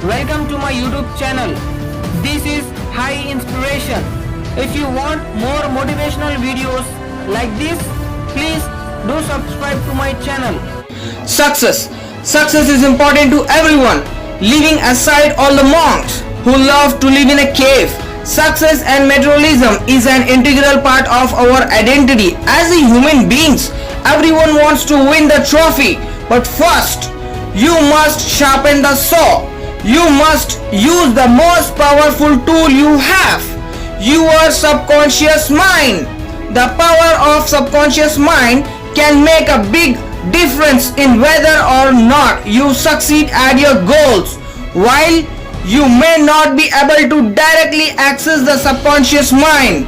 Welcome to my YouTube channel. This is High Inspiration. If you want more motivational videos like this, please do subscribe to my channel. Success. Success is important to everyone, leaving aside all the monks who love to live in a cave. Success and materialism is an integral part of our identity. As a human beings, everyone wants to win the trophy, but first, you must sharpen the saw. You must use the most powerful tool you have, your subconscious mind. The power of subconscious mind can make a big difference in whether or not you succeed at your goals. While you may not be able to directly access the subconscious mind,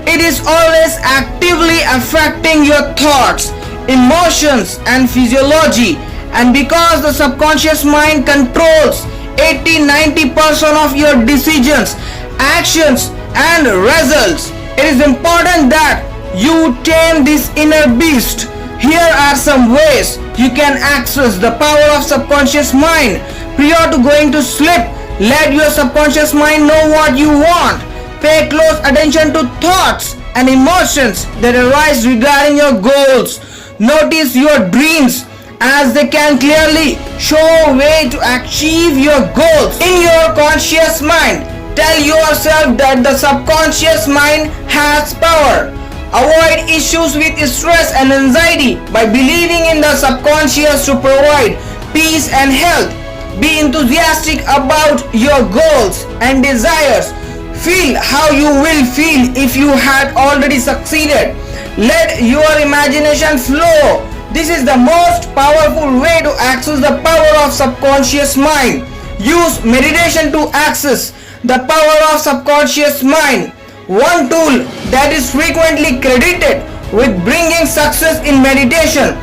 it is always actively affecting your thoughts, emotions, and physiology. And because the subconscious mind controls 80-90% of your decisions, actions, and results, it is important that you tame this inner beast. Here are some ways you can access the power of subconscious mind. Prior to going to sleep, let your subconscious mind know what you want. Pay close attention to thoughts and emotions that arise regarding your goals. Notice your dreams, as they can clearly show a way to achieve your goals. In your conscious mind, tell yourself that the subconscious mind has power. Avoid issues with stress and anxiety by believing in the subconscious to provide peace and health. Be enthusiastic about your goals and desires. Feel how you will feel if you had already succeeded. Let your imagination flow. This is the most powerful way to access the power of subconscious mind. Use meditation to access the power of subconscious mind. One tool that is frequently credited with bringing success in meditation.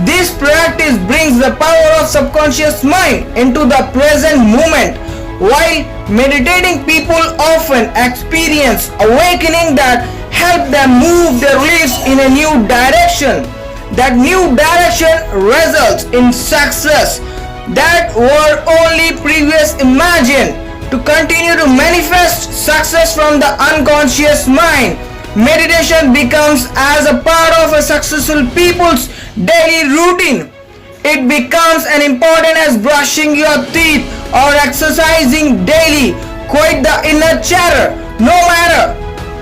This practice brings the power of subconscious mind into the present moment. While meditating, people often experience awakening that help them move their lives in a new direction. That new direction results in success that were only previously imagined. To continue to manifest success from the unconscious mind, meditation becomes as a part of a successful people's daily routine. It becomes as important as brushing your teeth or exercising daily. Quit the inner chatter. No matter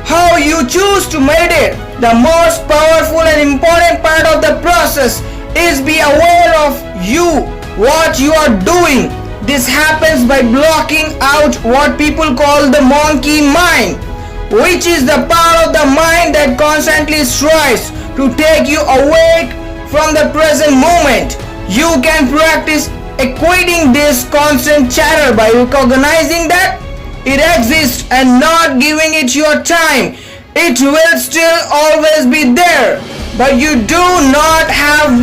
how you choose to meditate, the most powerful and important part of the process is be aware of what you are doing. This happens by blocking out what people call the monkey mind, which is the part of the mind that constantly strives to take you away from the present moment. You can practice equating this constant chatter by recognizing that it exists and not giving it your time. It will still always be there, but you do not have